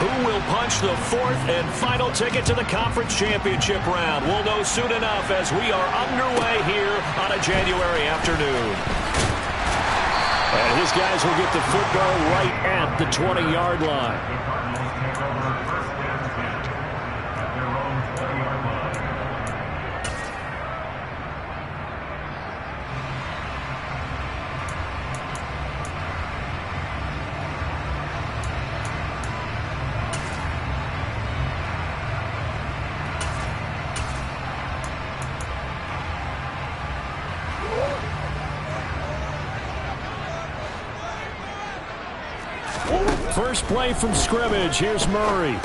Who will punch the fourth and final ticket to the conference championship round? We'll know soon enough as we are underway here on a January afternoon. And his guys will get the football right at the 20-yard line. First play from scrimmage. Here's Murray.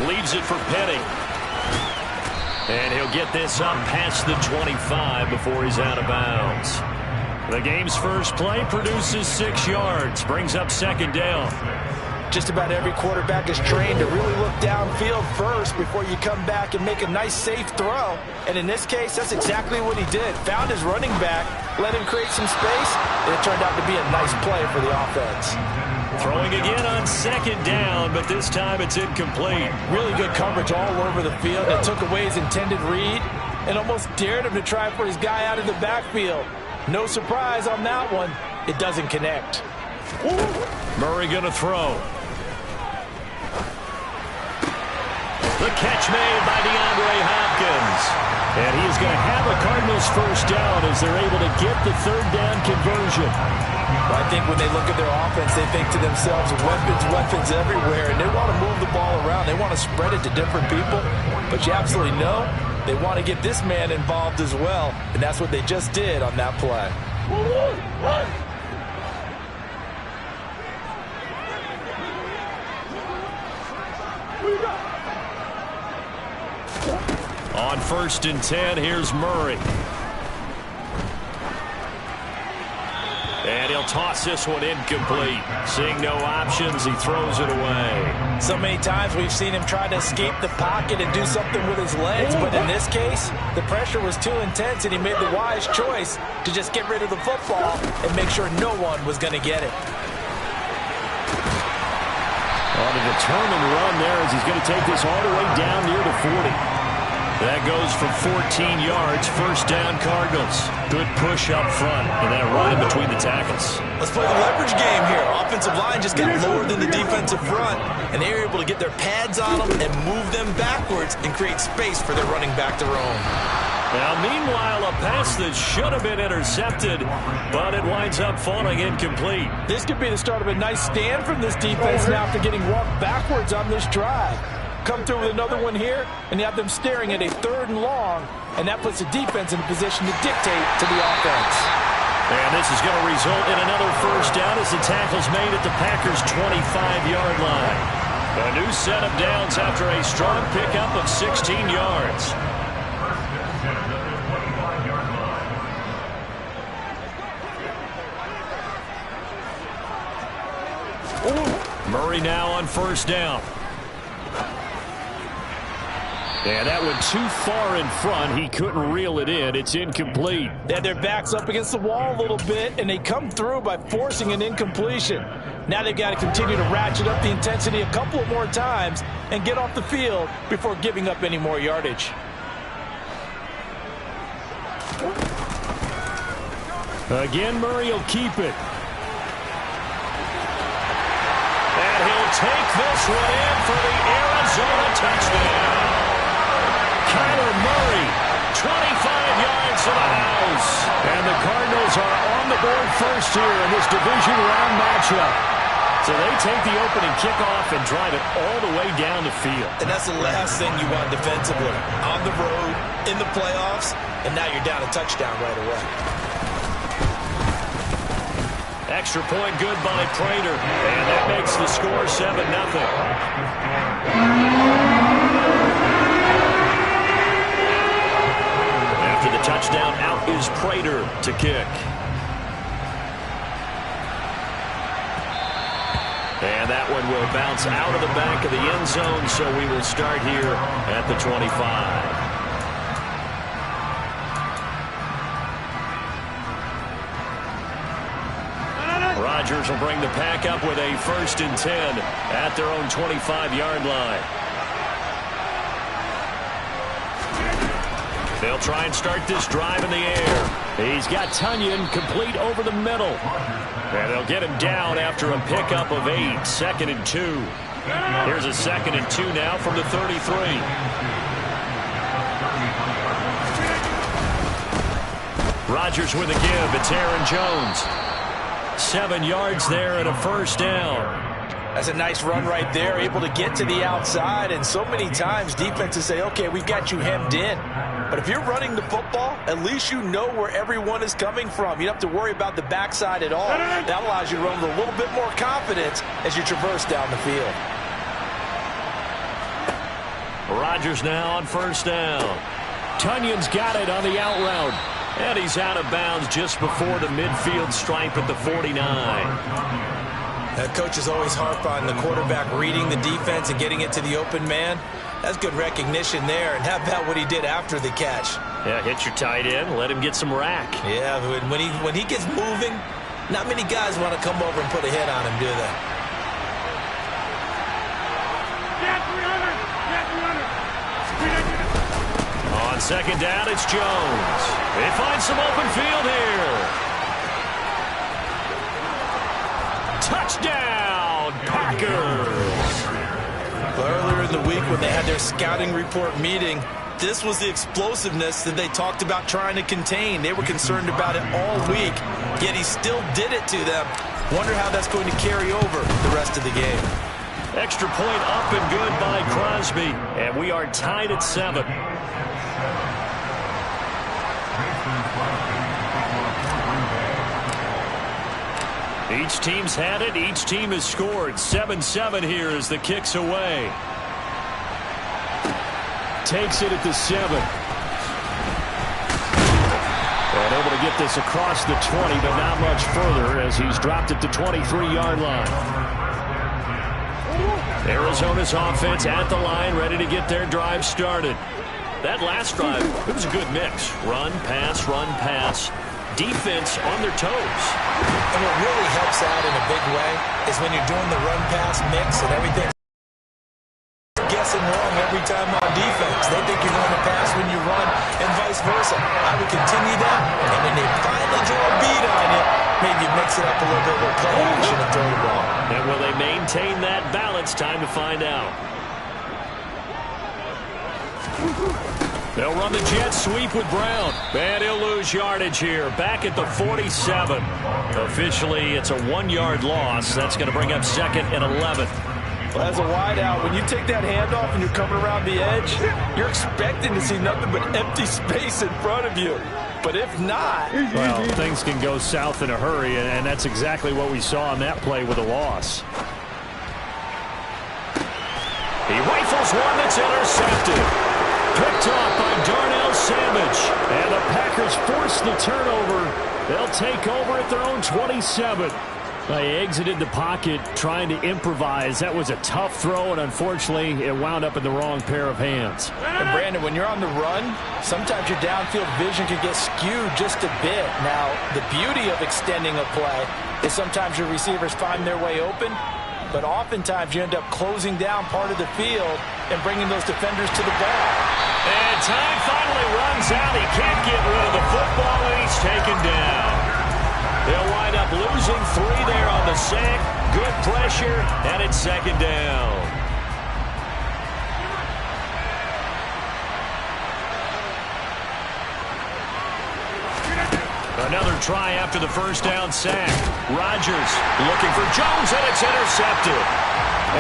Leaves it for Petty. And he'll get this up past the 25 before he's out of bounds. The game's first play produces 6 yards. Brings up second down. Just about every quarterback is trained to really look downfield first before you come back and make a nice, safe throw. And in this case, that's exactly what he did. Found his running back, let him create some space, and it turned out to be a nice play for the offense. Throwing again on second down, but this time it's incomplete. Really good coverage all over the field. It took away his intended read and almost dared him to try for his guy out of the backfield. No surprise on that one. It doesn't connect. Murray going to throw. The catch made by DeAndre Hopkins. And he's going to have a Cardinals first down as they're able to get the third down conversion. Well, I think when they look at their offense, they think to themselves, weapons everywhere, and they want to move the ball around. They want to spread it to different people, but you absolutely know they want to get this man involved as well, and that's what they just did on that play. On 1st and 10, here's Murray. And he'll toss this one incomplete. Seeing no options, he throws it away. So many times we've seen him try to escape the pocket and do something with his legs, but in this case, the pressure was too intense and he made the wise choice to just get rid of the football and make sure no one was going to get it. On a determined run there as he's going to take this all the way down near the 40. That goes for 14 yards. First down, Cardinals. Good push up front, and then a run in between the tackles. Let's play the leverage game here. Offensive line just got lower than the defensive front, and they were able to get their pads on them and move them backwards and create space for their running back to roam. Now, meanwhile, a pass that should have been intercepted, but it winds up falling incomplete. This could be the start of a nice stand from this defense now after getting walked backwards on this drive. Come through with another one here, and you have them staring at a 3rd and long, and that puts the defense in a position to dictate to the offense. And this is going to result in another first down as the tackle's made at the Packers' 25-yard line. A new set of downs after a strong pickup of 16 yards. Murray now on first down. And that went too far in front. He couldn't reel it in. It's incomplete. They had their backs up against the wall a little bit, and they come through by forcing an incompletion. Now they've got to continue to ratchet up the intensity a couple of more times and get off the field before giving up any more yardage. Again, Murray will keep it. And he'll take this one in for the Arizona touchdown. Kyler Murray, 25 yards to the house. And the Cardinals are on the board first here in this division round matchup. So they take the opening kickoff and drive it all the way down the field. And that's the last thing you want defensively. On the road, in the playoffs, and now you're down a touchdown right away. Extra point good by Prater. And that makes the score 7-0. After the touchdown, out is Prater to kick. And that one will bounce out of the back of the end zone, so we will start here at the 25. Rodgers will bring the pack up with a 1st and 10 at their own 25-yard line. They'll try and start this drive in the air. He's got Tonyan complete over the middle. And they'll get him down after a pickup of 8. 2nd and 2. Here's a 2nd and 2 now from the 33. Rodgers with a give. It's Aaron Jones. 7 yards there and a 1st down. That's a nice run right there, able to get to the outside. And so many times defenses say, okay, we've got you hemmed in. But if you're running the football, at least you know where everyone is coming from. You don't have to worry about the backside at all. That allows you to run with a little bit more confidence as you traverse down the field. Rodgers now on 1st down. Tonyan's got it on the out route. And he's out of bounds just before the midfield stripe at the 49. Coaches always harp on the quarterback reading the defense and getting it to the open man. That's good recognition there. And how about what he did after the catch? Yeah, hit your tight end, let him get some rack. Yeah, when he gets moving, not many guys want to come over and put a hit on him, do they? On 2nd down, it's Jones. They find some open field here. Touchdown, Packers. Earlier in the week when they had their scouting report meeting, this was the explosiveness that they talked about trying to contain. They were concerned about it all week, yet he still did it to them. Wonder how that's going to carry over the rest of the game. Extra point up and good by Crosby, and we are tied at 7. Each team's had it. Each team has scored. 7-7 here as the kick's away. Takes it at the 7. And able to get this across the 20, but not much further as he's dropped it to 23-yard line. Arizona's offense at the line, ready to get their drive started. That last drive, it was a good mix. Run, pass, run, pass. Defense on their toes. And what really helps out in a big way is when you're doing the run-pass mix and everything's guessing wrong every time on defense. They think you're going to pass when you run and vice versa. I would continue that, and when they finally draw a beat on you, maybe mix it up a little bit with play action and throw the ball. And will they maintain that balance? Time to find out. They'll run the jet sweep with Brown. And he'll lose yardage here. Back at the 47. Officially, it's a 1-yard loss. That's going to bring up 2nd and 11. Well, as a wideout, when you take that handoff and you're coming around the edge, you're expecting to see nothing but empty space in front of you. But if not... Well, things can go south in a hurry, and that's exactly what we saw on that play with a loss. He rifles one that's intercepted. Picked off by Darnell Savage. And the Packers force the turnover. They'll take over at their own 27. They exited the pocket trying to improvise. That was a tough throw, and unfortunately, it wound up in the wrong pair of hands. And Brandon, when you're on the run, sometimes your downfield vision can get skewed just a bit. Now, the beauty of extending a play is sometimes your receivers find their way open, but oftentimes you end up closing down part of the field and bringing those defenders to the ball. And time finally runs out. He can't get rid of the football, and he's taken down. They'll wind up losing 3 there on the sack. Good pressure, and it's 2nd down. Another try after the 1st down sack. Rodgers looking for Jones, and it's intercepted.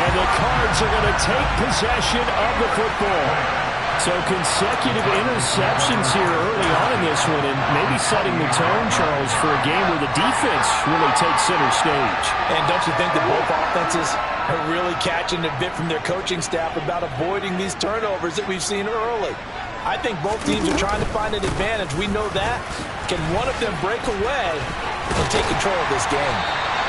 And the Cards are going to take possession of the football. So consecutive interceptions here early on in this one, and maybe setting the tone, Charles, for a game where the defense really takes center stage. And don't you think that both offenses are really catching a bit from their coaching staff about avoiding these turnovers that we've seen early? I think both teams are trying to find an advantage. We know that. Can one of them break away and take control of this game?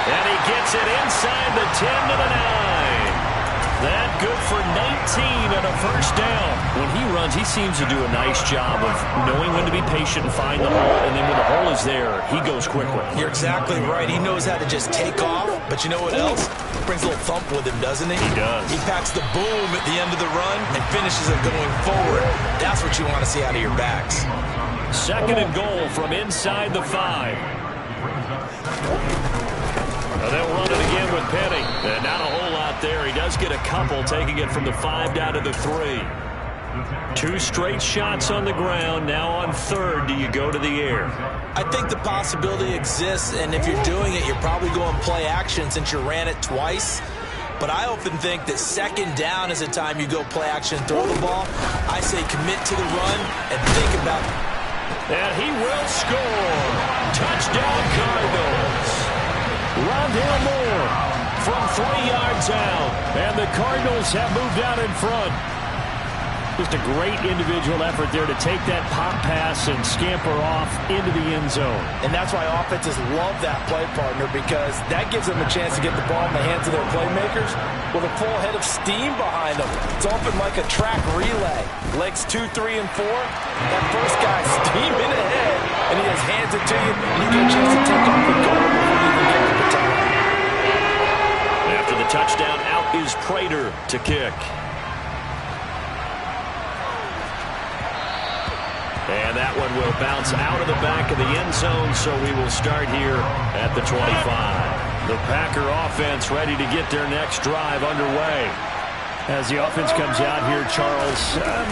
And he gets it inside the 10 to the 9. That good for and a first down. When he runs, he seems to do a nice job of knowing when to be patient and find the hole, and then when the hole is there, he goes quickly. You're exactly right. He knows how to just take off, but you know what else? Brings a little thump with him, doesn't he? He does. He packs the boom at the end of the run and finishes it going forward. That's what you want to see out of your backs. 2nd and goal from inside the 5. They'll run it again with Penny. And not a whole lot there. He does get a couple, taking it from the 5 down to the 3. 2 straight shots on the ground. Now on 3rd, do you go to the air? I think the possibility exists, and if you're doing it, you're probably going play action since you ran it twice. But I often think that 2nd down is the time you go play action and throw the ball. I say commit to the run and think about it. And he will score. Touchdown, Cardinals. Rondale Moore from 3 yards out. And the Cardinals have moved out in front. Just a great individual effort there to take that pop pass and scamper off into the end zone. And that's why offenses love that play, partner, because that gives them a chance to get the ball in the hands of their playmakers with a full head of steam behind them. It's often like a track relay. Legs 2, 3, and 4. That first guy's steaming ahead, and he just hands it to you, and you get a chance to take off and go before you even get to the top. After the touchdown, out is Prater to kick. And that one will bounce out of the back of the end zone, so we will start here at the 25. The Packer offense ready to get their next drive underway. As the offense comes out here, Charles,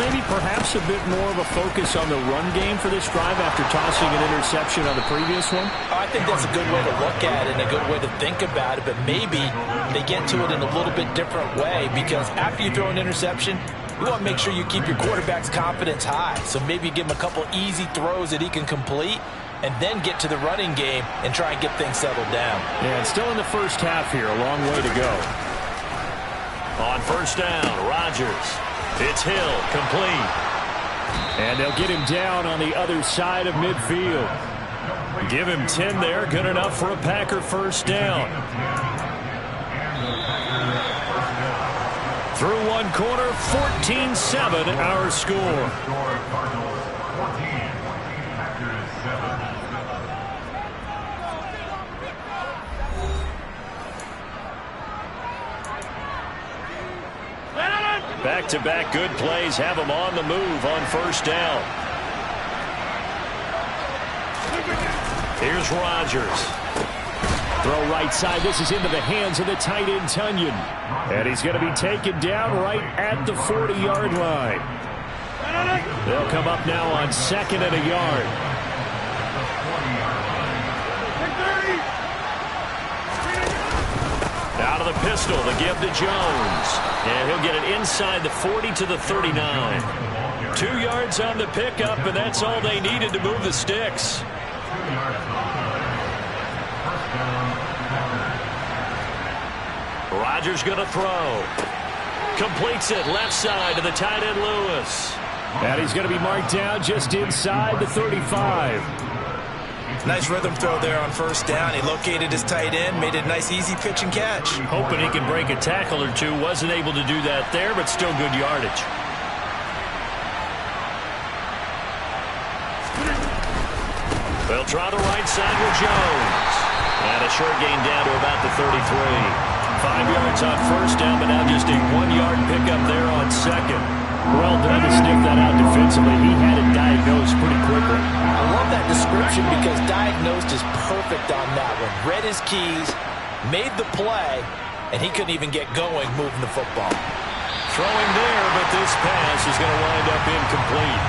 maybe perhaps a bit more of a focus on the run game for this drive after tossing an interception on the previous one? I think that's a good way to look at it and a good way to think about it, but maybe they get to it in a little bit different way, because after you throw an interception, you want to make sure you keep your quarterback's confidence high. So maybe give him a couple easy throws that he can complete and then get to the running game and try and get things settled down. And still in the first half here, a long way to go. On first down, Rodgers. It's Hill, complete. And they'll get him down on the other side of midfield. Give him 10 there, good enough for a Packer first down. Through one quarter, 14-7 our score. Back-to-back good plays have them on the move on first down. Here's Rodgers. Throw right side. This is into the hands of the tight end, Tunyon. And he's going to be taken down right at the 40-yard line. They'll come up now on 2nd and a yard. Out of the pistol, the give to Jones. And he'll get it inside the 40 to the 39. 2 yards on the pickup, and that's all they needed to move the sticks. Rodgers going to throw. Completes it left side to the tight end, Lewis. And he's going to be marked down just inside the 35. Nice rhythm throw there on first down. He located his tight end, made it a nice easy pitch and catch. Hoping he can break a tackle or two. Wasn't able to do that there, but still good yardage. They'll try the right side with Jones. And a short gain down to about the 33. 5 yards on first down, but now just a 1-yard pickup there on 2nd. Well done to sniff that out defensively. He had it diagnosed pretty quickly. I love that description because diagnosed is perfect on that one. Read his keys, made the play, and he couldn't even get going moving the football. Throwing there, but this pass is going to wind up incomplete.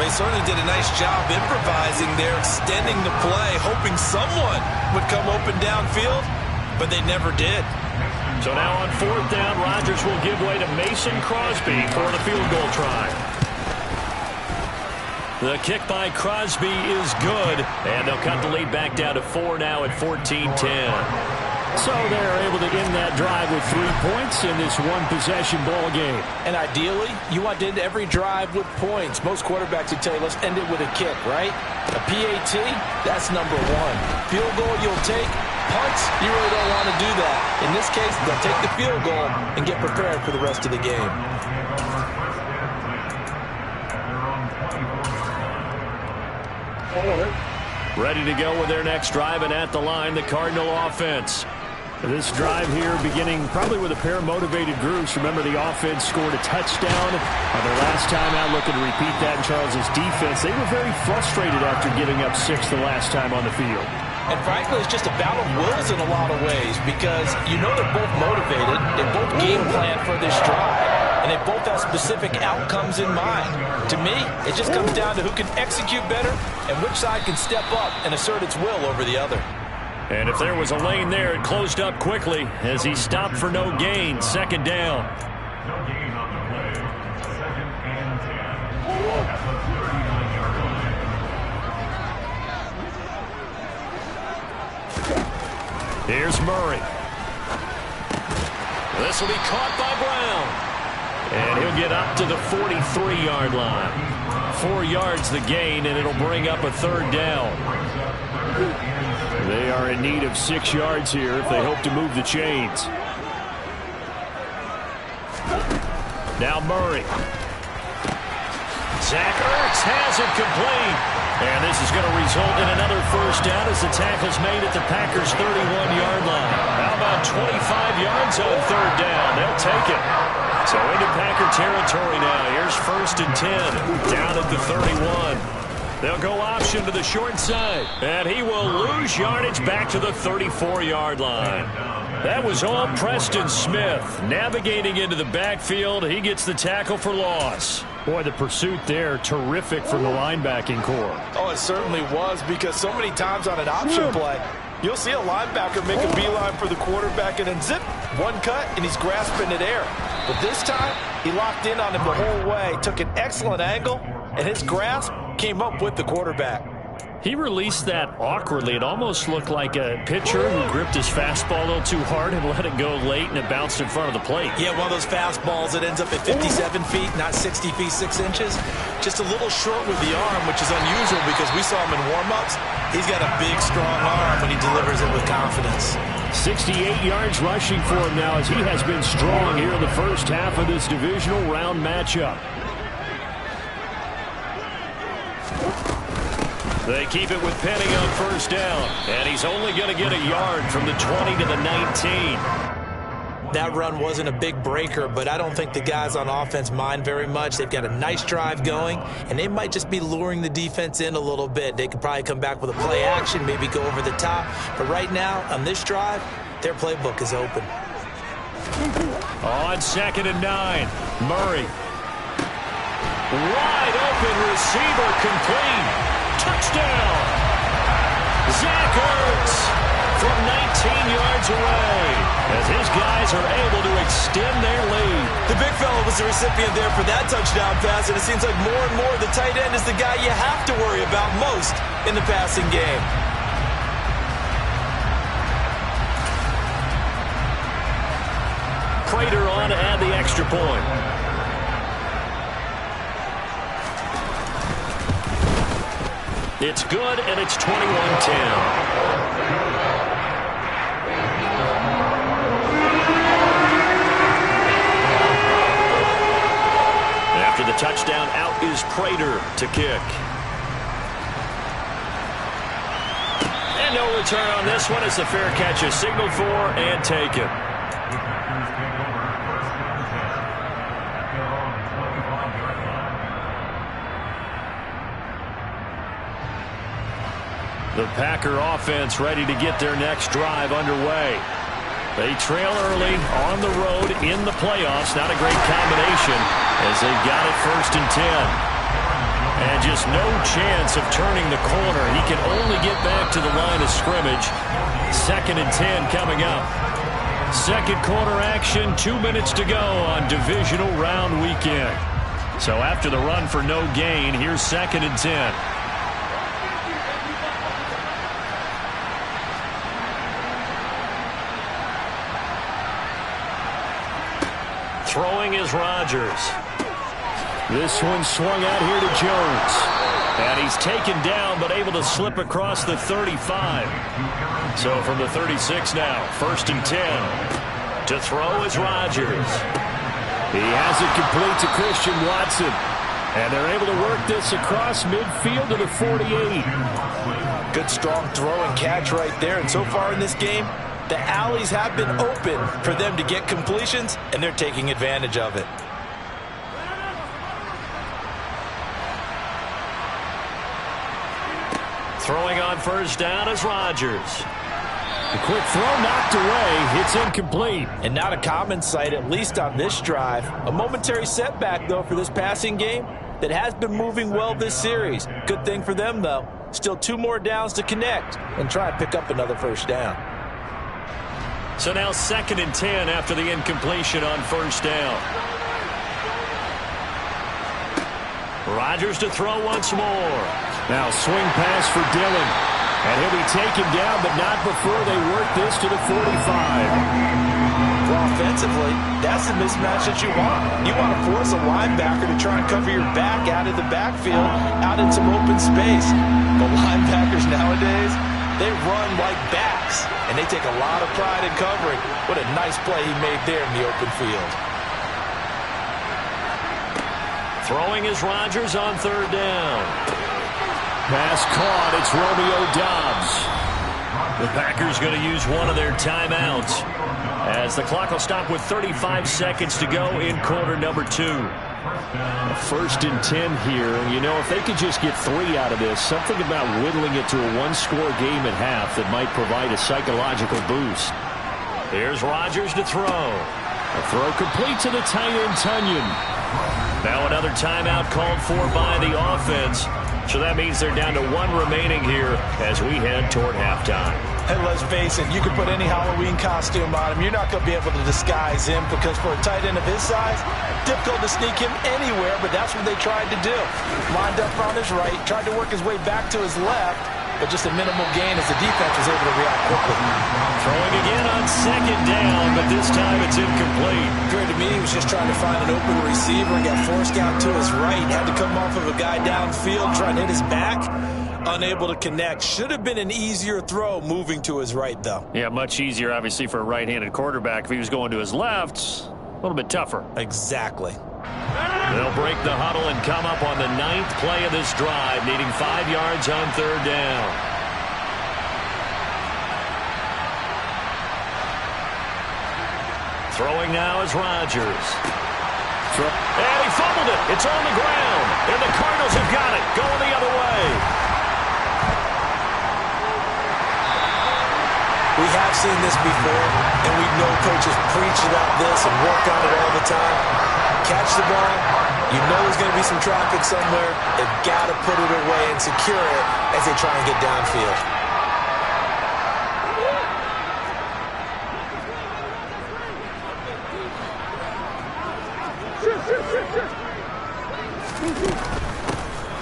Well, he certainly did a nice job improvising there, extending the play, hoping someone would come open downfield, but they never did. So now on 4th down, Rodgers will give way to Mason Crosby for the field goal try. The kick by Crosby is good, and they'll cut the lead back down to 4 now at 14-10. So they're able to end that drive with 3 points in this one-possession ball game. And ideally, you want to end every drive with points. Most quarterbacks would tell you, let's end it with a kick, right? A PAT, that's number 1. Field goal you'll take, punts, you really don't want to do that. In this case, they'll take the field goal and get prepared for the rest of the game. Ready to go with their next drive, and at the line, the Cardinal offense. This drive here beginning probably with a pair of motivated groups. Remember, the offense scored a touchdown on their last time out. Looking to repeat that in Charles's defense. They were very frustrated after giving up 6 the last time on the field. And frankly, it's just a battle of wills in a lot of ways because you know they're both motivated. They both game plan for this drive, and they both have specific outcomes in mind. To me, it just comes down to who can execute better and which side can step up and assert its will over the other. And if there was a lane there, it closed up quickly as he stopped for no gain. 2nd down. Here's Murray. This will be caught by Brown. And he'll get up to the 43-yard line. 4 yards the gain, and it'll bring up a 3rd down. They are in need of 6 yards here if they hope to move the chains. Now Murray. Zach Ertz has it complete. And this is going to result in another 1st down as the tackle's made at the Packers' 31-yard line. How about 25 yards on 3rd down? They'll take it. So into Packer territory now. Here's 1st and 10. Down at the 31. They'll go option to the short side. And he will lose yardage back to the 34-yard line. That was all Preston Smith. Navigating into the backfield, he gets the tackle for loss. Boy, the pursuit there, terrific from the linebacking core. Oh, it certainly was, because so many times on an option play, you'll see a linebacker make a beeline for the quarterback and then zip, one cut, and he's grasping at air. But this time, he locked in on him the whole way, took an excellent angle, and his grasp came up with the quarterback. He released that awkwardly. It almost looked like a pitcher who gripped his fastball a little too hard and let it go late, and it bounced in front of the plate. Yeah, one of those fastballs that ends up at 57 feet, not 60 feet, 6 inches. Just a little short with the arm, which is unusual because we saw him in warm-ups. He's got a big, strong arm when he delivers it with confidence. 68 yards rushing for him now as he has been strong here in the first half of this divisional round matchup. They keep it with Penny on 1st down, and he's only going to get a yard from the 20 to the 19. That run wasn't a big breaker, but I don't think the guys on offense mind very much. They've got a nice drive going, and they might just be luring the defense in a little bit. They could probably come back with a play action, maybe go over the top. But right now, on this drive, their playbook is open. On 2nd and 9, Murray. Wide open receiver complete. Touchdown! Zach Ertz from 19 yards away as his guys are able to extend their lead. The big fella was the recipient there for that touchdown pass, and it seems like more and more the tight end is the guy you have to worry about most in the passing game. Prater on to add the extra point. It's good, and it's 21-10. After the touchdown, out is Prater to kick. And no return on this one. It's a fair catch, a signal for, and taken. The Packer offense ready to get their next drive underway. They trail early on the road in the playoffs. Not a great combination as they've got it 1st and 10. And just no chance of turning the corner. He can only get back to the line of scrimmage. 2nd and 10 coming up. Second quarter action, 2 minutes to go on divisional round weekend. So after the run for no gain, here's 2nd and 10. Throwing is Rodgers. This one swung out here to Jones. And he's taken down, but able to slip across the 35. So from the 36 now, 1st and 10. To throw is Rodgers. He has it complete to Christian Watson. And they're able to work this across midfield to the 48. Good strong throw and catch right there. And so far in this game, the alleys have been open for them to get completions, and they're taking advantage of it. Throwing on 1st down is Rodgers. The quick throw knocked away. It's incomplete. And not a common sight, at least on this drive. A momentary setback, though, for this passing game that has been moving well this series. Good thing for them, though. Still 2 more downs to connect and try and pick up another 1st down. So now 2nd and 10 after the incompletion on 1st down. Rodgers to throw once more. Now swing pass for Dillon. And he'll be taken down, but not before they work this to the 45. Well, offensively, that's the mismatch that you want. You want to force a linebacker to try and cover your back out of the backfield, out in some open space. But linebackers nowadays, they run like backs, and they take a lot of pride in covering. What a nice play he made there in the open field. Throwing is Rodgers on 3rd down. Pass caught. It's Romeo Doubs. The Packers going to use one of their timeouts as the clock will stop with 35 seconds to go in quarter number 2. 1st and 10 here. You know, if they could just get 3 out of this, something about whittling it to a 1-score game at half that might provide a psychological boost. Here's Rodgers to throw. A throw complete to the tight end, Tunyon. Now another timeout called for by the offense. So that means they're down to 1 remaining here as we head toward halftime. And let's face it, you can put any Halloween costume on him. You're not going to be able to disguise him because for a tight end of his size, difficult to sneak him anywhere, but that's what they tried to do. Lined up on his right, tried to work his way back to his left, but just a minimal gain as the defense was able to react quickly. Throwing again on 2nd down, but this time it's incomplete. Appeared to me he was just trying to find an open receiver and got forced out to his right. Had to come off of a guy downfield, trying to hit his back. Unable to connect. Should have been an easier throw moving to his right, though. Yeah, much easier, obviously, for a right-handed quarterback. If he was going to his left, a little bit tougher. Exactly. They'll break the huddle and come up on the 9th play of this drive, needing 5 yards on 3rd down. Throwing now is Rodgers. And he fumbled it. It's on the ground. And the Cardinals have got it. Going the other way. We have seen this before, and we know coaches preach about this and work on it all the time. Catch the ball. You know there's going to be some traffic somewhere. They've got to put it away and secure it as they try and get downfield.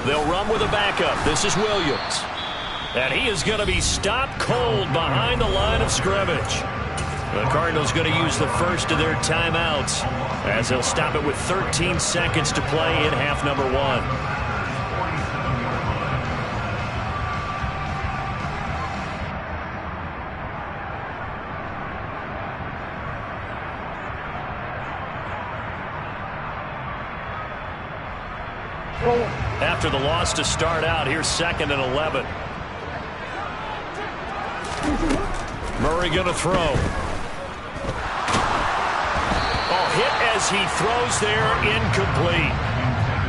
They'll run with a backup. This is Williams. And he is going to be stopped cold behind the line of scrimmage. The Cardinals going to use the first of their timeouts as they'll stop it with 13 seconds to play in half number 1. After the loss to start out, here's 2nd and 11. Murray going to throw. Oh, hit as he throws there, incomplete.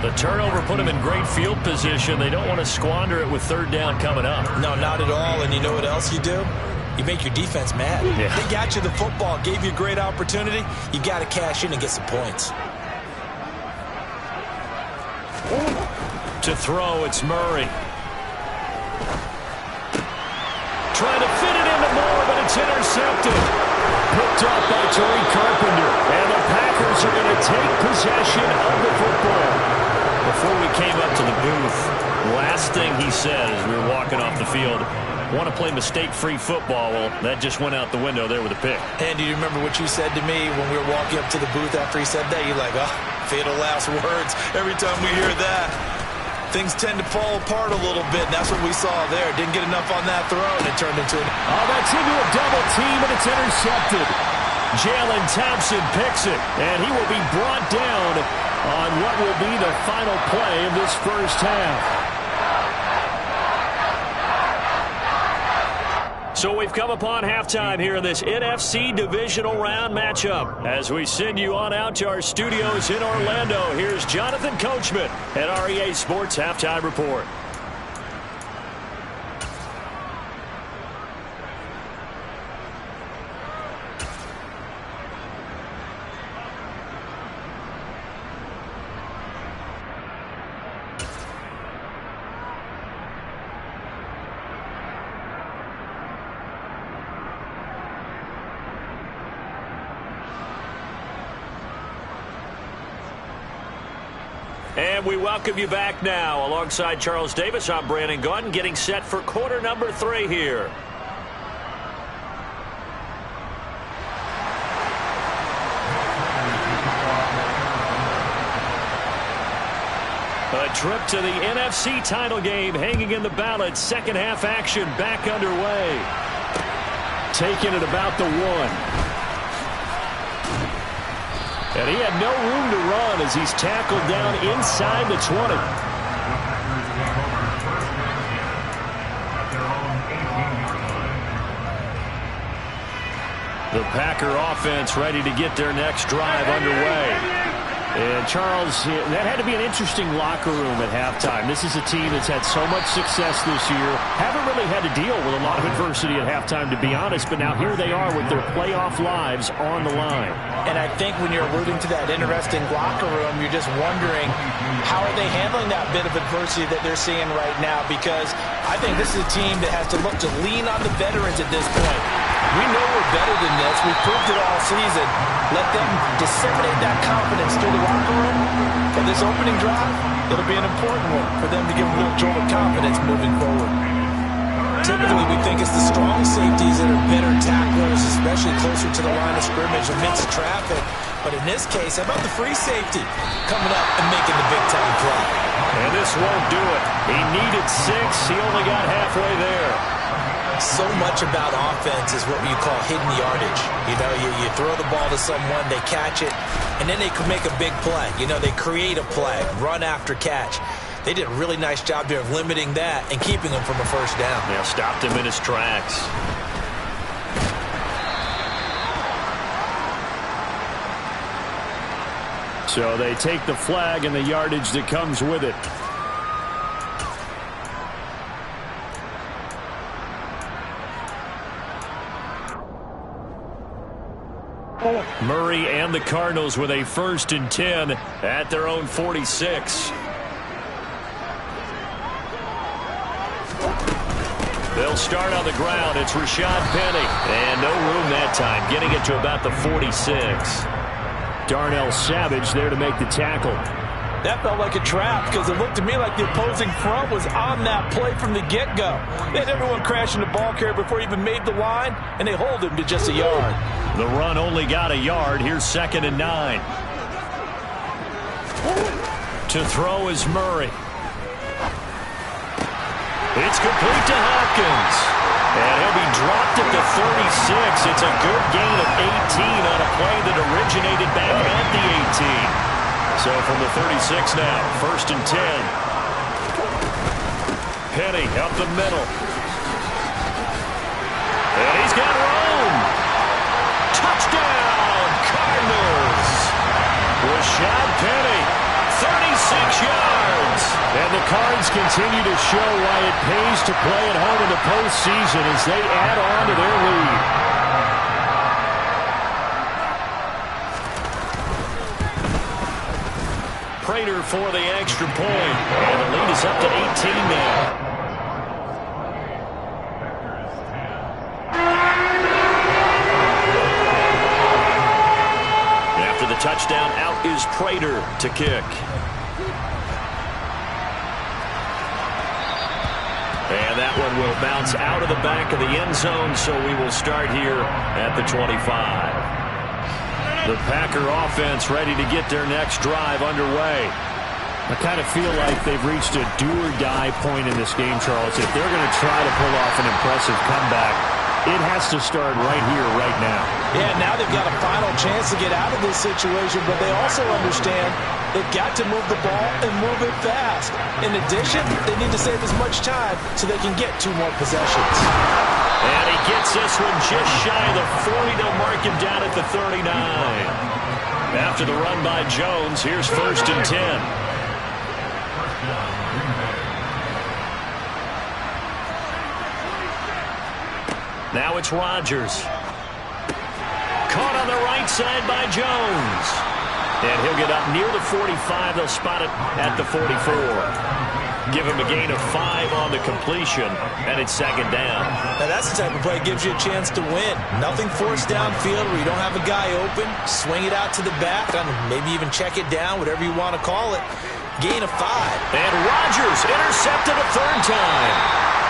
The turnover put him in great field position. They don't want to squander it with 3rd down coming up. No, not at all. And you know what else you do? You make your defense mad. Yeah. They got you the football, gave you a great opportunity. You got to cash in and get some points. To throw, it's Murray. Trying to fit it into Moore, but it's intercepted. Picked up by Tariq Carpenter. And the Packers are going to take possession of the football. Before we came up to the booth, last thing he said as we were walking off the field, want to play mistake-free football. Well, that just went out the window there with a pick. And do you remember what you said to me when we were walking up to the booth after he said that? You're like, oh, fatal last words. Every time we hear that, things tend to fall apart a little bit, and that's what we saw there. Didn't get enough on that throw, and it turned into an... Oh, that's into a double team, and it's intercepted. Jalen Thompson picks it, and he will be brought down on what will be the final play of this first half. So we've come upon halftime here in this NFC divisional round matchup. As we send you on out to our studios in Orlando, here's Jonathan Coachman at REA Sports Halftime Report. And we welcome you back now. Alongside Charles Davis, I'm Brandon Gaudin, getting set for quarter number 3 here. A trip to the NFC title game hanging in the balance. Second half action back underway. Taking it about the 1. And he had no room to run as he's tackled down inside the 20. The Packer offense ready to get their next drive underway. And Charles, that had to be an interesting locker room at halftime. This is a team that's had so much success this year. Haven't really had to deal with a lot of adversity at halftime, to be honest. But now here they are with their playoff lives on the line. And I think when you're alluding to that interesting locker room, you're just wondering how are they handling that bit of adversity that they're seeing right now? Because I think this is a team that has to look to lean on the veterans at this point. We know we're better than this. We've proved it all season. Let them disseminate that confidence through the locker room. For this opening drive, it'll be an important one for them to give a little jolt of confidence moving forward. Typically, we think it's the strong safeties that are better tacklers, especially closer to the line of scrimmage amidst traffic. But in this case, how about the free safety coming up and making the big-time play? And this won't do it. He needed 6. He only got halfway there. So much about offense is what you call hidden yardage. You know, you throw the ball to someone, they catch it, and then they can make a big play. You know, they create a play, run after catch. They did a really nice job there of limiting that and keeping him from a first down. Yeah, stopped him in his tracks. So they take the flag and the yardage that comes with it. Murray and the Cardinals with a 1st and 10 at their own 46. They'll start on the ground. It's Rashad Penny. And no room that time, getting it to about the 46. Darnell Savage there to make the tackle. That felt like a trap because it looked to me like the opposing front was on that play from the get-go. They had everyone crashing the ball carrier before he even made the line, and they hold him to just a yard. The run only got a yard. Here's 2nd and 9. To throw is Murray. It's complete to Hopkins. And he'll be dropped at the 36. It's a good gain of 18 on a play that originated back at the 18. So from the 36 now, 1st and 10. Penny up the middle. And he's got room. Touchdown, Cardinals. Rashad Penny, 36 yards. And the Cards continue to show why it pays to play at home in the postseason as they add on to their lead. Prater for the extra point. And the lead is up to 18 now. After the touchdown, out is Prater to kick. And that one will bounce out of the back of the end zone, so we will start here at the 25. The Packer offense ready to get their next drive underway. I kind of feel like they've reached a do-or-die point in this game, Charles. If they're going to try to pull off an impressive comeback, it has to start right here, right now. Yeah, now they've got a final chance to get out of this situation, but they also understand they've got to move the ball and move it fast. In addition, they need to save as much time so they can get 2 more possessions. And he gets this one just shy of the 40. They'll mark him down at the 39. After the run by Jones, here's 1st and 10. Now it's Rodgers. Caught on the right side by Jones. And he'll get up near the 45. They'll spot it at the 44. Give him a gain of 5 on the completion, and it's 2nd down. Now that's the type of play that gives you a chance to win. Nothing forced downfield where you don't have a guy open. Swing it out to the back, and maybe even check it down, whatever you want to call it. Gain of 5. And Rodgers intercepted a 3rd time.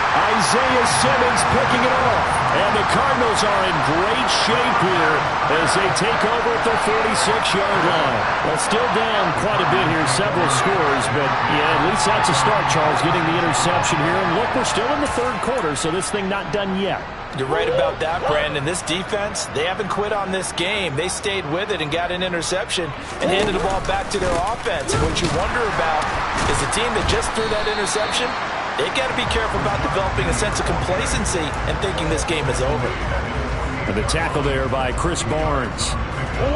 Isaiah Simmons picking it off. And the Cardinals are in great shape here as they take over at the 46-yard line. Well, still down quite a bit here, several scores, but yeah, at least that's a start, Charles, getting the interception here. And look, we're still in the 3rd quarter, so this thing not done yet. You're right about that, Brandon. This defense, they haven't quit on this game. They stayed with it and got an interception and handed the ball back to their offense. And what you wonder about is the team that just threw that interception, they've got to be careful about developing a sense of complacency and thinking this game is over. And the tackle there by Chris Barnes.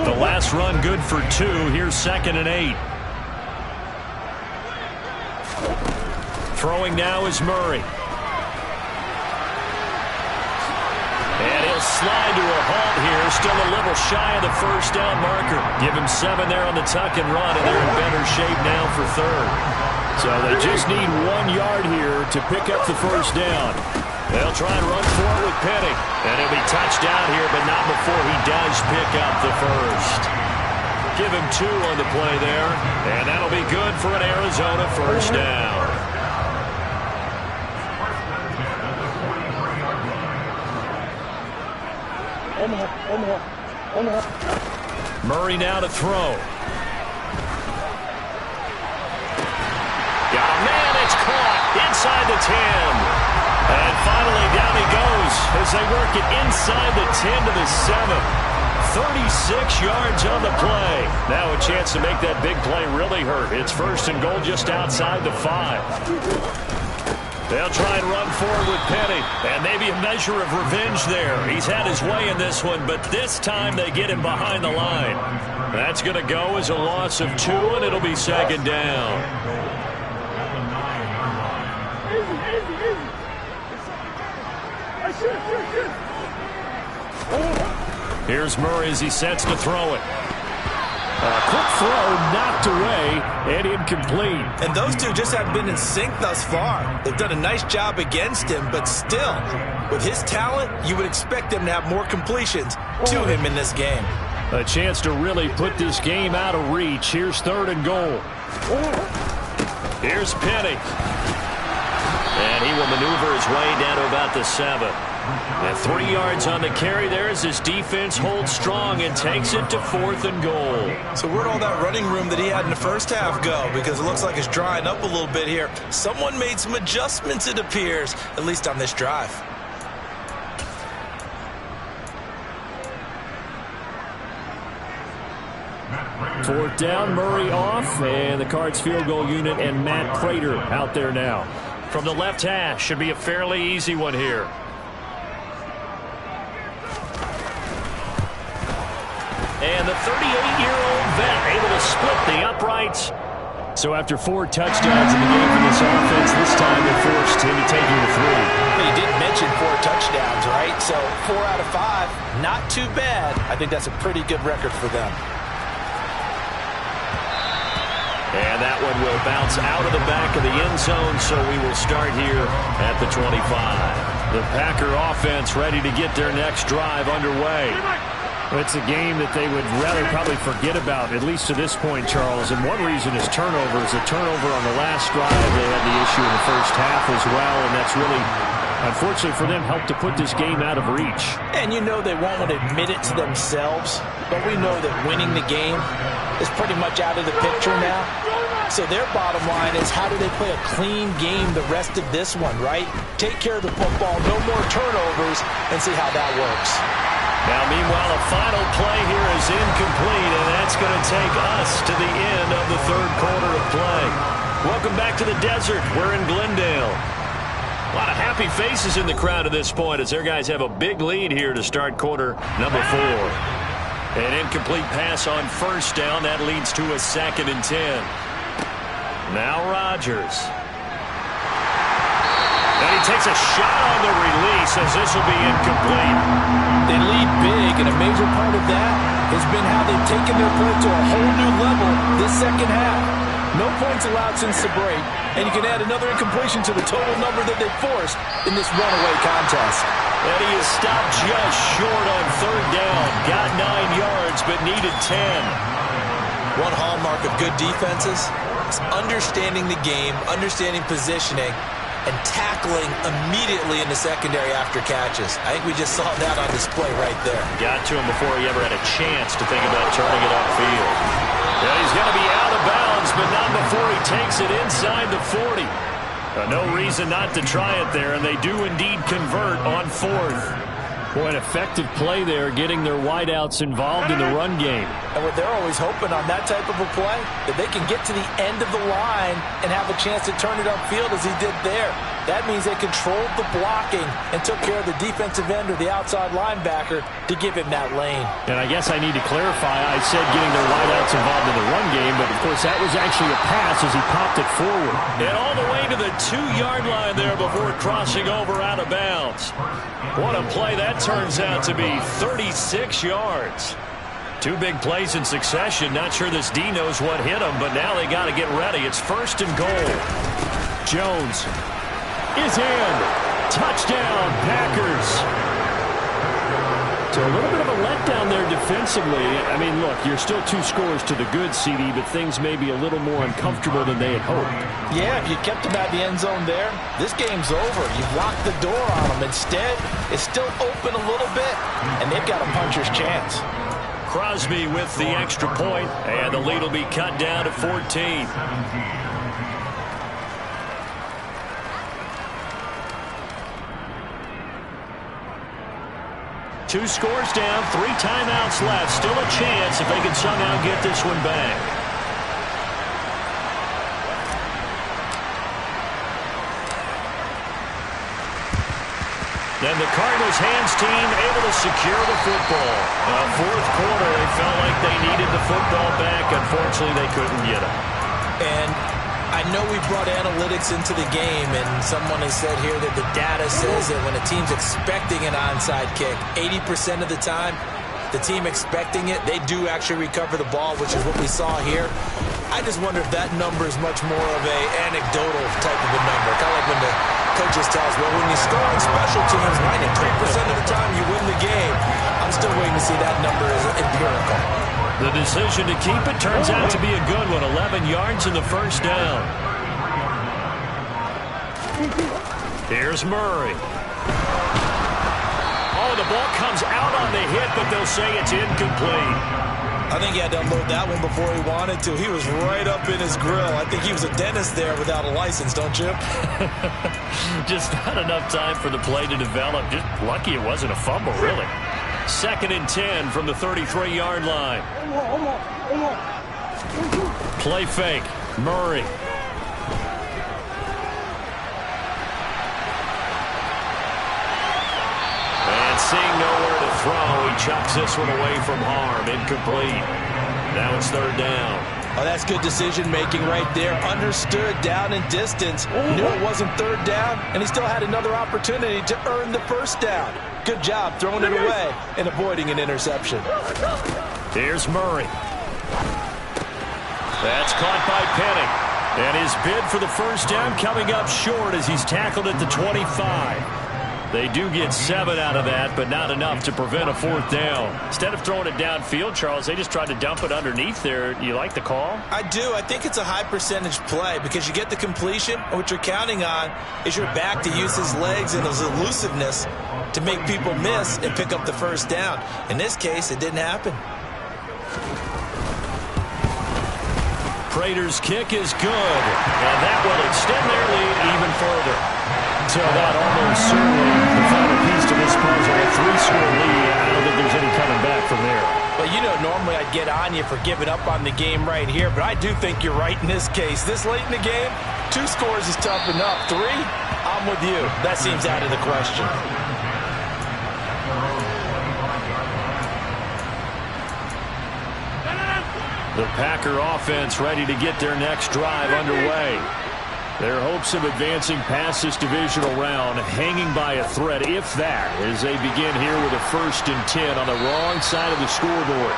The last run good for 2. Here's 2nd and 8. Throwing now is Murray. And he'll slide to a halt here. Still a little shy of the 1st down marker. Give him 7 there on the tuck and run, and they're in better shape now for 3rd. So they just need 1 yard here to pick up the 1st down. They'll try and run for it with Penny. And he'll be touched down here, but not before he does pick up the 1st. Give him 2 on the play there. And that'll be good for an Arizona 1st down. Murray now to throw. It's caught inside the 10. And finally down he goes as they work it inside the 10 to the 7. 36 yards on the play. Now a chance to make that big play really hurt. It's 1st and goal just outside the 5. They'll try and run forward with Penny. And maybe a measure of revenge there. He's had his way in this one, but this time they get him behind the line. That's going to go as a loss of 2, and it'll be 2nd down. Here's Murray as he sets to throw it. A quick throw knocked away and incomplete. And those two just haven't been in sync thus far. They've done a nice job against him, but still, with his talent, you would expect them to have more completions to him in this game. A chance to really put this game out of reach. Here's 3rd and goal. Here's Penny. And he will maneuver his way down to about the 7. And 3 yards on the carry there as his defense holds strong and takes it to 4th and goal. So where'd all that running room that he had in the 1st half go? Because it looks like it's drying up a little bit here. Someone made some adjustments, it appears, at least on this drive. Fourth down, Murray off, and the Cards field goal unit and Matt Prater out there now. From the left hash, should be a fairly easy one here. And the 38-year-old vet able to split the uprights. So after 4 touchdowns in the game for this offense, this time they forced him to take the 3. But you did mention 4 touchdowns, right? So 4 out of 5, not too bad. I think that's a pretty good record for them. And that one will bounce out of the back of the end zone, so we will start here at the 25. The Packer offense ready to get their next drive underway. It's a game that they would rather probably forget about, at least to this point, Charles. And one reason is turnovers. A turnover on the last drive. They had the issue in the 1st half as well, and that's really unfortunately for them, helped to put this game out of reach. And you know they won't want to admit it to themselves, but we know that winning the game is pretty much out of the picture now. So their bottom line is, how do they play a clean game the rest of this one, right? Take care of the football, no more turnovers, and see how that works. Now, meanwhile, a final play here is incomplete, and that's going to take us to the end of the third quarter of play. Welcome back to the desert. We're in Glendale. A lot of happy faces in the crowd at this point as their guys have a big lead here to start quarter number 4. An incomplete pass on first down. That leads to a 2nd and 10. Now Rodgers. And he takes a shot on the release as this will be incomplete. They lead big, and a major part of that has been how they've taken their play to a whole new level this second half. No points allowed since the break, and you can add another incompletion to the total number that they've forced in this runaway contest. And he is stopped just short on third down. Got 9 yards, but needed 10. One hallmark of good defenses is understanding the game, understanding positioning, and tackling immediately in the secondary after catches. I think we just saw that on display right there. Got to him before he ever had a chance to think about turning it upfield. Yeah, he's going to be out of bounds, but not before he takes it inside the 40. No reason not to try it there, and they do indeed convert on 4th. Boy, an effective play there, getting their wideouts involved in the run game. And what they're always hoping on that type of a play, that they can get to the end of the line and have a chance to turn it upfield as he did there. That means they controlled the blocking and took care of the defensive end or the outside linebacker to give him that lane. And I guess I need to clarify, I said getting their wideouts involved in the run game, but of course that was actually a pass as he popped it forward. And all the way to the 2-yard line there before crossing over out of bounds. What a play that turns out to be, 36 yards. 2 big plays in succession. Not sure this D knows what hit him, but now they got to get ready. It's 1st and goal. Jones is in. Touchdown, Packers. So a little bit of a letdown there defensively. I mean, look, you're still 2 scores to the good, CD, but things may be a little more uncomfortable than they had hoped. Yeah, if you kept them out the end zone there, this game's over. You've locked the door on them. Instead, it's still open a little bit, and they've got a puncher's chance. Crosby with the extra point, and the lead will be cut down to 14. Two scores down, 3 timeouts left. Still a chance if they can somehow get this one back. Then the Cardinals hands team able to secure the football. Fourth quarter, they felt like they needed the football back. Unfortunately, they couldn't get it. And I know we brought analytics into the game, and someone has said here that the data says that when a team's expecting an onside kick, 80% of the time, the team expecting it, they do actually recover the ball, which is what we saw here. I just wonder if that number is much more of a anecdotal type of a number. Kind of like when the coaches tell us, well, when you score on special teams, 93% of the time you win the game. I'm still waiting to see that number as empirical. The decision to keep it turns out to be a good one. 11 yards in the first down. Here's Murray. Oh, the ball comes out on the hit, but they'll say it's incomplete. I think he had to unload that one before he wanted to. He was right up in his grill. I think he was a dentist there without a license, don't you? Just not enough time for the play to develop. Just lucky it wasn't a fumble, really. 2nd and 10 from the 33-yard line. Play fake. Murray. And seeing nowhere to throw, he chucks this one away from harm. Incomplete. Now it's 3rd down. Oh, that's good decision-making right there. Understood down and distance. Knew it wasn't 3rd down, and he still had another opportunity to earn the 1st down. Good job throwing it away and avoiding an interception. Here's Murray. That's caught by Penning. And his bid for the 1st down coming up short as he's tackled at the 25. They do get 7 out of that, but not enough to prevent a 4th down. Instead of throwing it downfield, Charles, they just tried to dump it underneath there. You like the call? I do. I think it's a high percentage play because you get the completion, and what you're counting on is your back to use his legs and his elusiveness to make people miss and pick up the 1st down. In this case, it didn't happen. Prater's kick is good, and that will extend their lead even further. So that almost certainly the final piece to this puzzle, a 3-score lead. I don't think there's any coming back from there. Well, you know, normally I'd get on you for giving up on the game right here, but I do think you're right in this case. This late in the game, 2 scores is tough enough. 3, I'm with you. That seems out of the question. The Packer offense ready to get their next drive underway. Their hopes of advancing past this divisional round hanging by a thread, if that, as they begin here with a 1st and 10 on the wrong side of the scoreboard.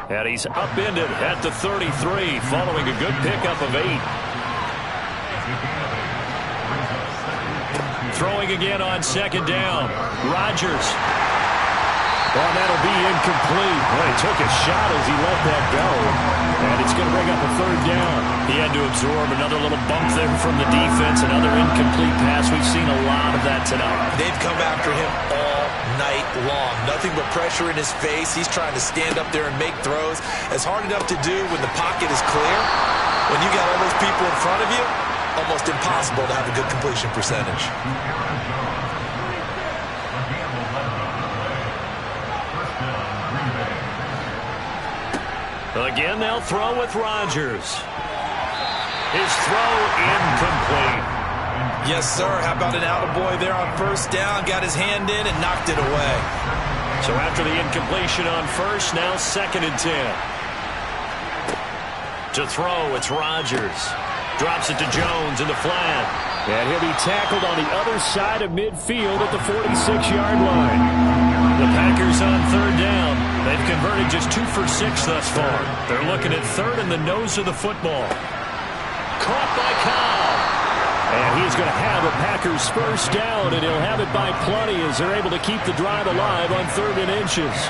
And he's upended at the 33 following a good pickup of 8. Throwing again on 2nd down. Rodgers. Well, that'll be incomplete. Boy, he took a shot as he let that go. And it's going to bring up a 3rd down. He had to absorb another little bump there from the defense. Another incomplete pass. We've seen a lot of that tonight. They've come after him all night long. Nothing but pressure in his face. He's trying to stand up there and make throws. It's hard enough to do when the pocket is clear. When you got all those people in front of you, almost impossible to have a good completion percentage. Again, they'll throw with Rodgers. His throw incomplete. Yes, sir. How about an attaboy there on 1st down? Got his hand in and knocked it away. So after the incompletion on 1st, now 2nd and 10. To throw, it's Rodgers. Drops it to Jones in the flat. And he'll be tackled on the other side of midfield at the 46-yard line. The Packers on 3rd down. They've converted just 2 for 6 thus far. They're looking at 3rd in the nose of the football. Caught by Cobb. And he's going to have a Packers 1st down, and he'll have it by plenty as they're able to keep the drive alive on 3rd and inches.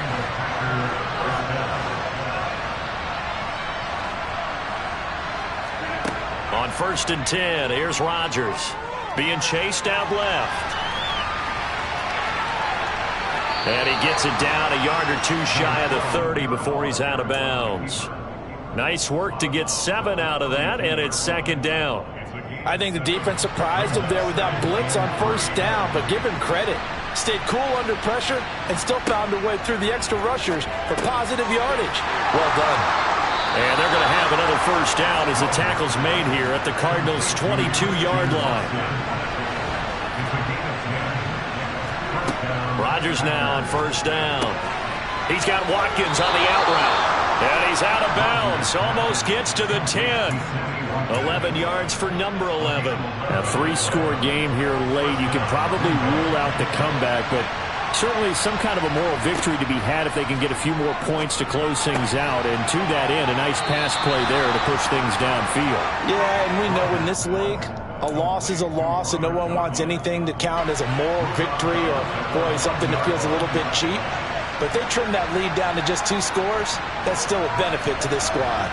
On 1st and 10, here's Rodgers being chased out left. And he gets it down a yard or 2 shy of the 30 before he's out of bounds. Nice work to get 7 out of that, and it's 2nd down. I think the defense surprised him there with that blitz on 1st down, but give him credit. Stayed cool under pressure and still found a way through the extra rushers for positive yardage. Well done. And they're going to have another 1st down as the tackle's made here at the Cardinals' 22-yard line. Rodgers now on 1st down. He's got Watkins on the out route. And he's out of bounds. Almost gets to the 10. 11 yards for number 11. A 3-score game here late. You can probably rule out the comeback, but certainly some kind of a moral victory to be had if they can get a few more points to close things out. And to that end, a nice pass play there to push things downfield. Yeah, and we know in this league, a loss is a loss, and no one wants anything to count as a moral victory or, boy, something that feels a little bit cheap. But they trim that lead down to just 2 scores. That's still a benefit to this squad.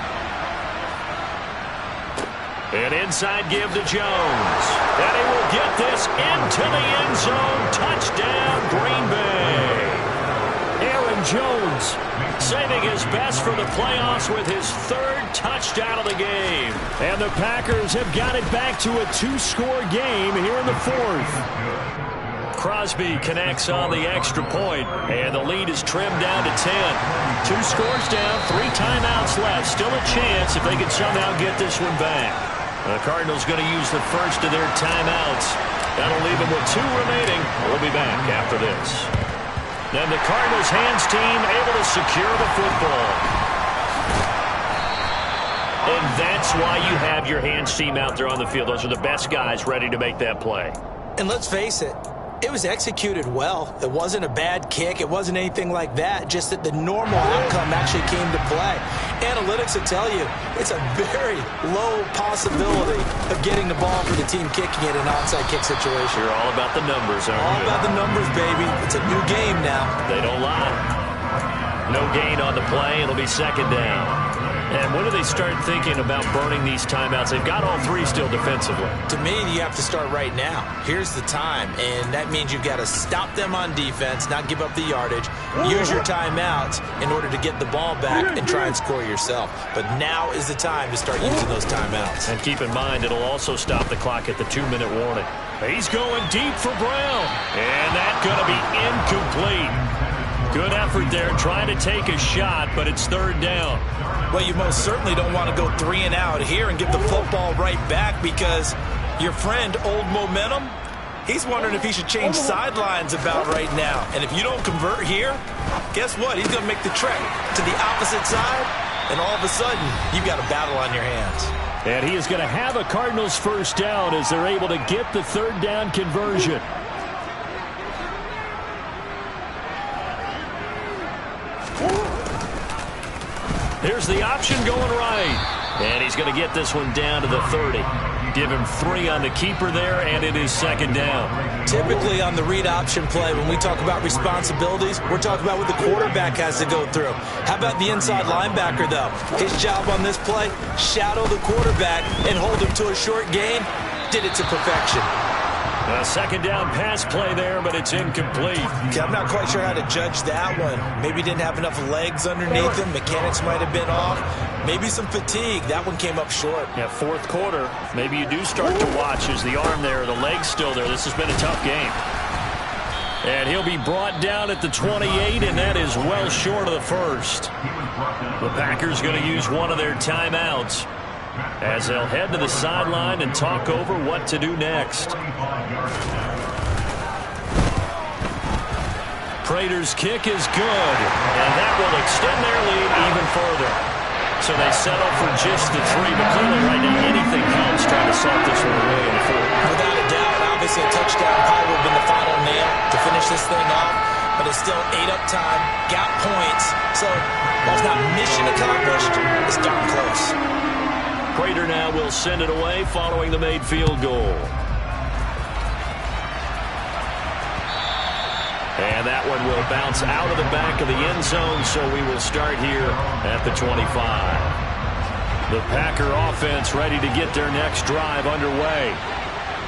An inside give to Jones. And he will get this into the end zone. Touchdown, Green Bay. Aaron Jones saving his best for the playoffs with his 3rd touchdown of the game. And the Packers have got it back to a 2-score game here in the 4th. Crosby connects on the extra point, and the lead is trimmed down to 10. 2 scores down, 3 timeouts left. Still a chance if they can somehow get this one back. The Cardinals going to use the first of their timeouts. That'll leave them with 2 remaining. We'll be back after this. Then the Cardinals hands team able to secure the football. And that's why you have your hands team out there on the field. Those are the best guys ready to make that play. And let's face it, It was executed well. It wasn't a bad kick. It wasn't anything like that. Just that the normal outcome actually came to play. Analytics will tell you it's a very low possibility of getting the ball for the team kicking it in an onside kick situation. You're all about the numbers, aren't you? All about the numbers, baby. It's a new game now. They don't lie. No gain on the play. It'll be second down. And when do they start thinking about burning these timeouts? They've got all three still defensively. To me, you have to start right now. Here's the time, and that means you've got to stop them on defense, not give up the yardage, use your timeouts in order to get the ball back and try and score yourself. But now is the time to start using those timeouts. And keep in mind, it'll also stop the clock at the 2-minute warning. He's going deep for Brown, and that's going to be incomplete. Good effort there, trying to take a shot, but it's third down. Well, you most certainly don't want to go 3 and out here and give the football right back because your friend, Old Momentum, he's wondering if he should change sidelines about right now. And if you don't convert here, guess what? He's going to make the trek to the opposite side, and all of a sudden, you've got a battle on your hands. And he is going to have a Cardinals first down as they're able to get the third down conversion. Here's the option going right. And he's going to get this one down to the 30. Give him 3 on the keeper there, and it is second down. Typically on the read option play, when we talk about responsibilities, we're talking about what the quarterback has to go through. How about the inside linebacker, though? His job on this play, shadow the quarterback and hold him to a short gain. Did it to perfection. A second down pass play there, but it's incomplete. Okay, I'm not quite sure how to judge that one. Maybe didn't have enough legs underneath him. Mechanics might have been off. Maybe some fatigue. That one came up short. Yeah, fourth quarter. Maybe you do start to watch as the arm there, the leg's still there. This has been a tough game. And he'll be brought down at the 28, and that is well short of the first. The Packers going to use one of their timeouts as they'll head to the sideline and talk over what to do next. Prater's kick is good, and that will extend their lead even further. So they settle for just the 3, but clearly right now anything helps trying to salt this one away in the fourth. Without a doubt, obviously a touchdown probably would have been the final nail to finish this thing off, but it's still 8 up time, got points, so while it's not mission accomplished, it's darn close. Prater now will send it away following the made field goal. And that one will bounce out of the back of the end zone, so we will start here at the 25. The Packer offense ready to get their next drive underway.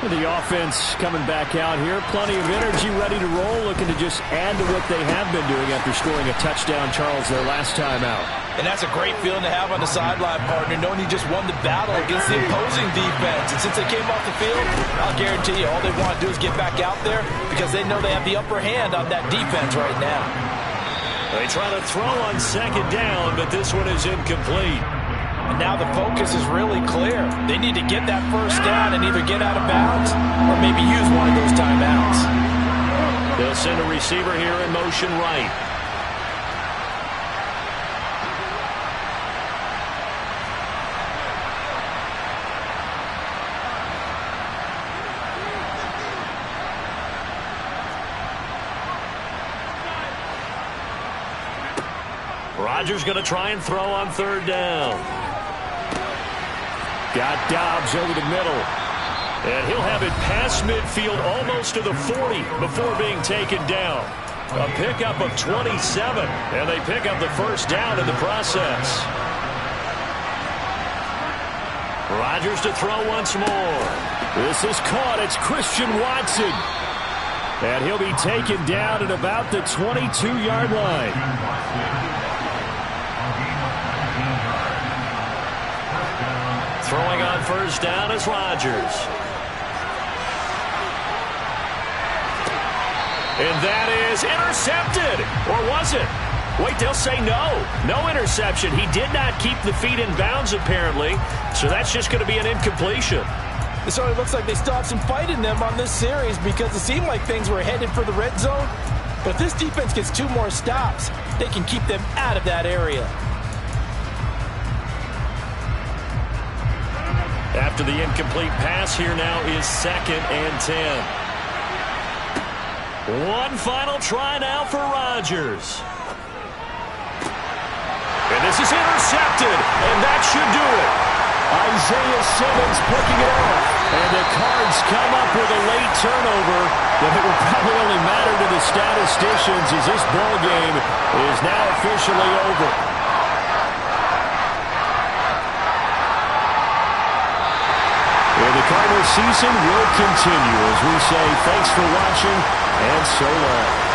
The offense coming back out here. Plenty of energy, ready to roll, looking to just add to what they have been doing after scoring a touchdown, Charles, their last time out. And that's a great feeling to have on the sideline, partner, knowing you just won the battle against the opposing defense. And since they came off the field, I'll guarantee you all they want to do is get back out there because they know they have the upper hand on that defense right now. They try to throw on second down, but this one is incomplete. And now the focus is really clear. They need to get that first down and either get out of bounds or maybe use one of those timeouts. They'll send a receiver here in motion right. Rodgers going to try and throw on third down. Got Dobbs over the middle. And he'll have it past midfield almost to the 40 before being taken down. A pickup of 27. And they pick up the first down in the process. Rodgers to throw once more. This is caught. It's Christian Watson. And he'll be taken down at about the 22-yard line. Throwing on first down is Rodgers. And that is intercepted. Or was it? Wait, they'll say no. No interception. He did not keep the feet in bounds, apparently. So that's just going to be an incompletion. It certainly looks like they still have some fight in them on this series because it seemed like things were headed for the red zone. But if this defense gets 2 more stops, they can keep them out of that area. After the incomplete pass, here now is 2nd and 10. One final try now for Rodgers. And this is intercepted, and that should do it. Isaiah Simmons picking it off. And the Cards come up with a late turnover, but it will probably only matter to the statisticians as this ball game is now officially over. And the Cardinals season will continue as we say thanks for watching and so long.